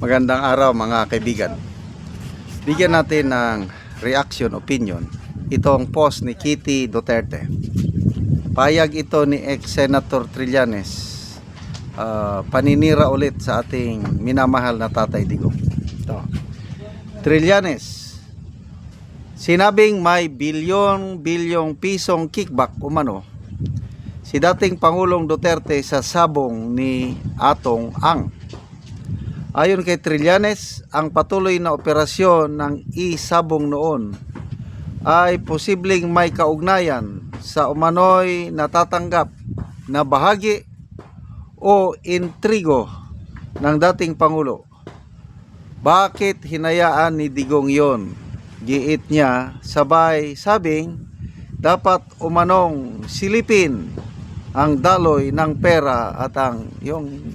Magandang araw mga kaibigan. Bigyan natin ng reaction, opinion itong post ni Kitty Duterte. Payag ito ni ex-Senator Trillanes, paninira ulit sa ating minamahal na Tatay Digong. Ito. Trillanes, sinabing may bilyong pisong kickback umano si dating Pangulong Duterte sa sabong ni Atong Ang. Ayon kay Trillanes, ang patuloy na operasyon ng e-sabong noon ay posibleng may kaugnayan sa umano'y natatanggap na bahagi o intrigo ng dating Pangulo. Bakit hinayaan ni Digong yon? Giit niya, sabay sabing dapat umanong silipin ang daloy ng pera at ang yung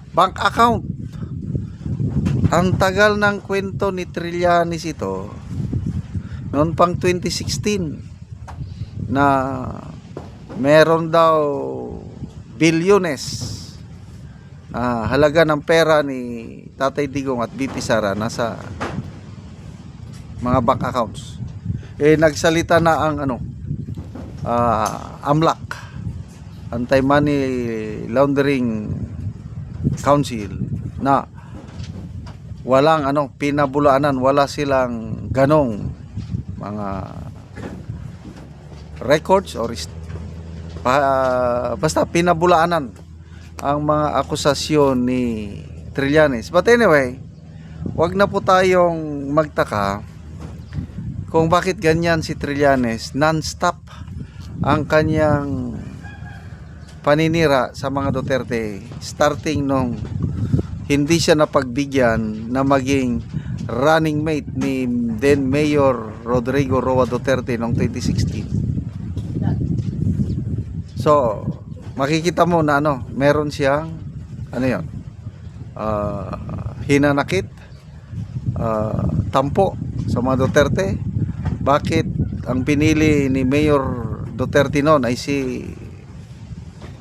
bank account. Ang tagal ng kwento ni Trillanes ito. Noon pang 2016 na meron daw bilyones halaga ng pera ni Tatay Digong at BP Sara nasa mga bank accounts. Nagsalita na ang AMLAC, Anti-Money Laundering Council, na walang pinabulaanan, wala silang ganong mga records or basta pinabulaanan ang mga akusasyon ni Trillanes. But anyway, wag na po tayong magtaka kung bakit ganyan si Trillanes. Non-stop ang kanyang paninira sa mga Duterte, starting nung hindi siya napagbigyan na maging running mate ni then Mayor Rodrigo Roa Duterte noong 2016. So, makikita mo na meron siyang hinanakit, tampo sa mga Duterte. Bakit ang pinili ni Mayor Duterte noon ay si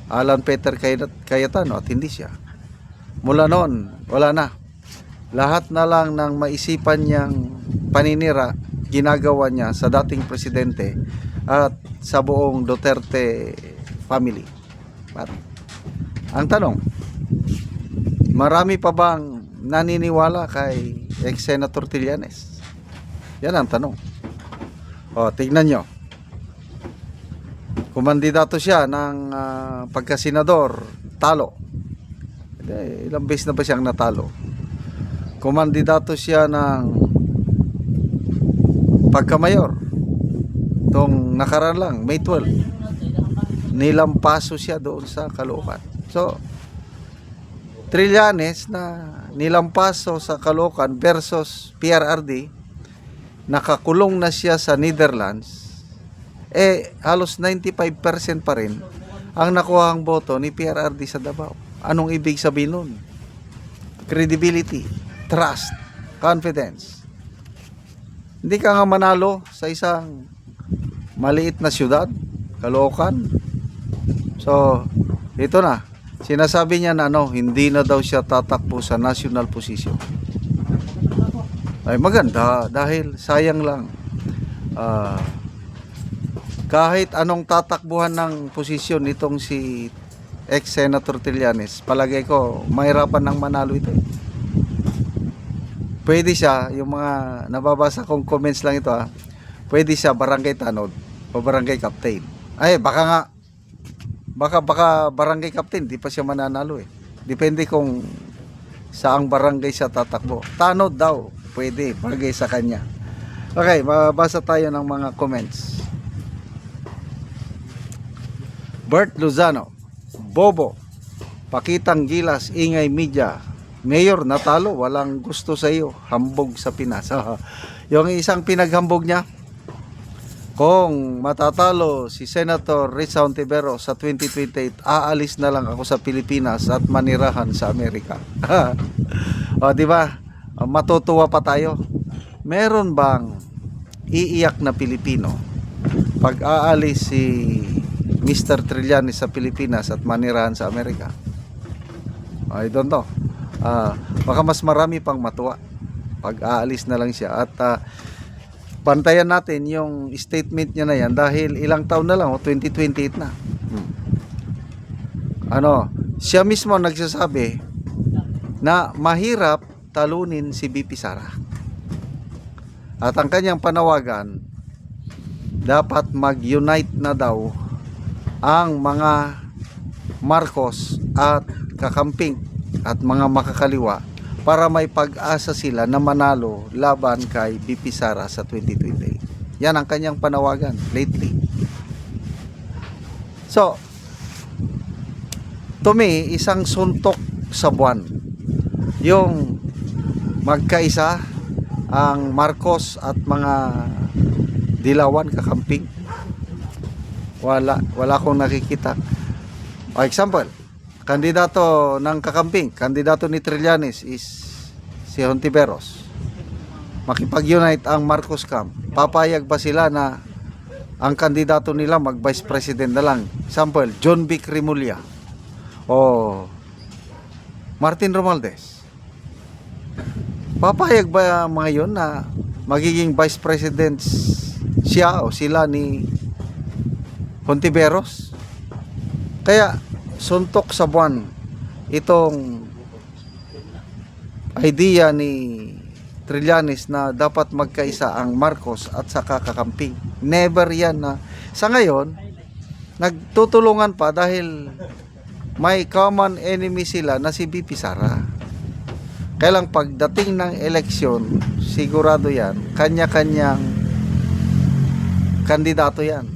Alan Peter Cayetano at hindi siya? Mula noon, wala na. Lahat na lang ng maisipan niyang paninira, ginagawa niya sa dating presidente at sa buong Duterte family. At ang tanong, marami pa bang naniniwala kay ex-Senator Trillanes? Yan ang tanong. Tignan nyo. Kumandidato siya ng pagkasenador, talo. Ilang beses na ba siyang natalo? Kumandidato siya ng pagkamayor. Itong nakaraan lang, May 12. Nilampaso siya doon sa Caloocan. So, Trillanes na nilampaso sa Caloocan versus PRRD, nakakulong na siya sa Netherlands, halos 95% pa rin ang nakuhang boto ni PRRD sa Davao. Anong ibig sabihin nun? Credibility, trust, confidence. Hindi ka nga manalo sa isang maliit na syudad, Caloocan. So, ito na. Sinasabi niya na hindi na daw siya tatakbo sa national position. Ay maganda dahil sayang lang. Kahit anong tatakbuhan ng posisyon nitong si ex-Senator Trillanes, palagay ko mahirapan ng manalo ito. Pwede siya, yung mga nababasa kong comments lang ito, pwede siya barangay tanod o barangay captain. Ay baka barangay captain, di pa siya mananalo Depende kung saang barangay siya tatakbo. Tanod daw, pwede, bagay sa kanya. Okay, mabasa tayo ng mga comments. Bert Lozano, bobo, pakitang gilas, ingay media. Mayor, natalo, walang gusto sa iyo, hambog sa Pinas. Yung isang pinaghambog niya, kung matatalo si Senator Risa Ontiveros sa 2028, aalis na lang ako sa Pilipinas at manirahan sa Amerika. Di ba? Matutuwa pa tayo. Meron bang iiyak na Pilipino pag aalis si Mr. Trillanes sa Pilipinas at manirahan sa Amerika? I don't know. baka mas marami pang matuwa pag aalis na lang siya. At bantayan natin yung statement niya na yan dahil ilang taon na lang, 2028 na. Siya mismo nagsasabi na mahirap talunin si BP Sara. At ang kanyang panawagan, dapat mag-unite na daw ang mga Marcos at kakamping at mga makakaliwa para may pag-asa sila na manalo laban kay BP Sara sa 2028. Yan ang kanyang panawagan lately. So, to me, isang suntok sa buwan yung magkaisa ang Marcos at mga dilawan kakamping. Wala akong nakikita. For example, kandidato ng kakamping, kandidato ni Trillanes is si Hontiveros. Makipag-unite ang Marcos camp. Papayag ba sila na ang kandidato nila mag-vice president na lang? Example, John Vic Rimulya o Martin Romualdez. Papayag ba mga yun na magiging vice president siya o sila ni Hontiveros? Kaya suntok sa buwan itong idea ni Trillanes na dapat magkaisa ang Marcos at saka kakamping. Never yan na. Sa ngayon, nagtutulungan pa dahil may common enemy sila na si BP Sara. Kaya lang pagdating ng eleksyon, sigurado yan, kanya-kanyang kandidato yan.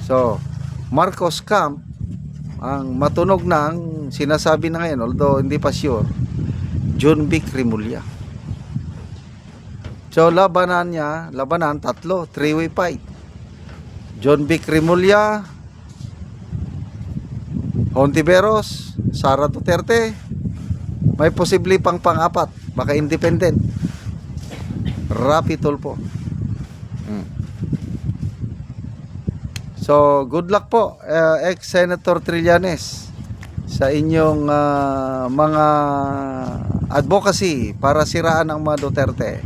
So, Marcos camp, ang matunog na ang sinasabi na ngayon, although hindi pa sure, John Vic Rimulya. So, labanan, tatlo, three-way fight. John Vic Rimulya, Hontiveros, Sara Duterte, may posible pang pang-apat, baka independent. Rapi Tulfo. So, good luck po, ex-Senator Trillanes, sa inyong mga advocacy para siraan ang mga Duterte.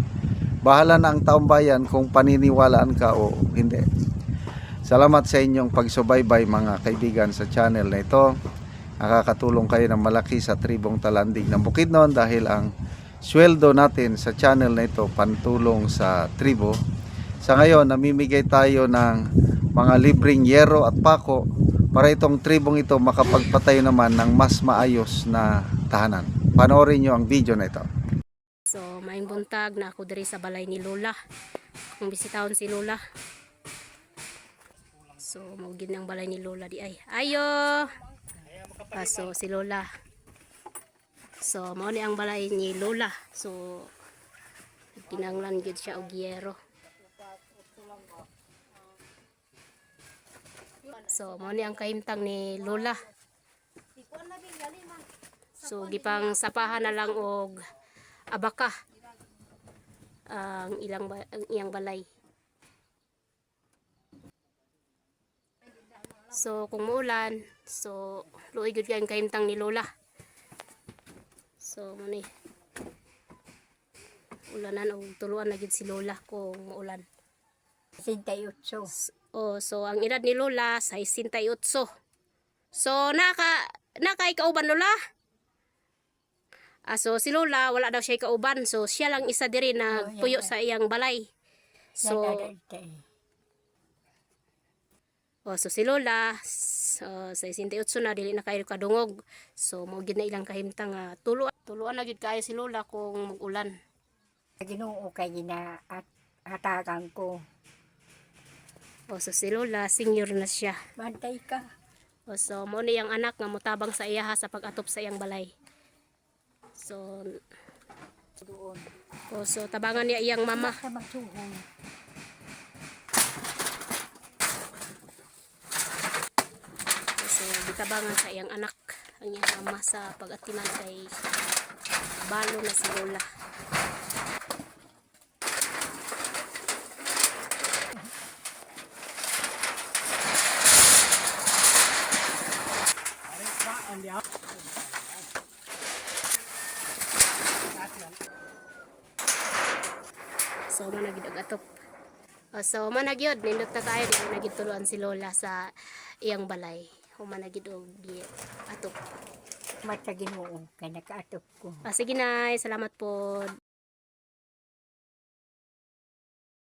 Bahala na ang taong bayan kung paniniwalaan ka o hindi. Salamat sa inyong pagsubaybay mga kaibigan sa channel na ito. Nakakatulong kayo ng malaki sa tribong Talandig ng Bukidnon dahil ang sweldo natin sa channel na ito pantulong sa tribo. Sa ngayon, namimigay tayo ng mga libreng yero at pako para itong tribong ito makapagpatayo naman ng mas maayos na tahanan. Panoorin nyo ang video na ito. So, maing buntag na ako diri sa balay ni Lola. Kung bisitahon si Lola. So, maugid ng balay ni Lola di ay. Ayo! So, si Lola. So, mao ni ang balay ni Lola. So, kinanglan gid siya og yero. So, mao ni ang kahimtang ni Lola. So, gipang sapahan na lang og abaka ang iyang balay. So, kung muulan, so luoy gyud kay ang kahimtang ni Lola. So, muni ulanan og tuluan na gid si Lola kung muulan. 68. So ang edad ni Lola 68. So naka ikauban Lola. So si Lola wala daw siya ikauban, so siya lang isa diri na puyo sa iyang balay. So so si Lola so 68 na dili na kayo kadungog. So mao gid na ilang kahimtang tuluan na gid kayo si Lola kung mag-ulan. Ginoo kay gina at hatagan ko. So si Lola senior na siya. Bantay ka. So mo ni ang anak nga motabang sa iya sa pag-atop sa iyang balay. So Doon. so tabangan niya iyang mama. Sa magsuhon. So gitabangan sa iyang anak ang iyang mama sa pag-atiman kay balo na si Lola. So managid og atop. So managyod nindot na kayo di nagituluan si Lola sa iyang balay. Humanagid og di atop. Mata Ginoo kay nakaatop ko. Sige na, salamat po.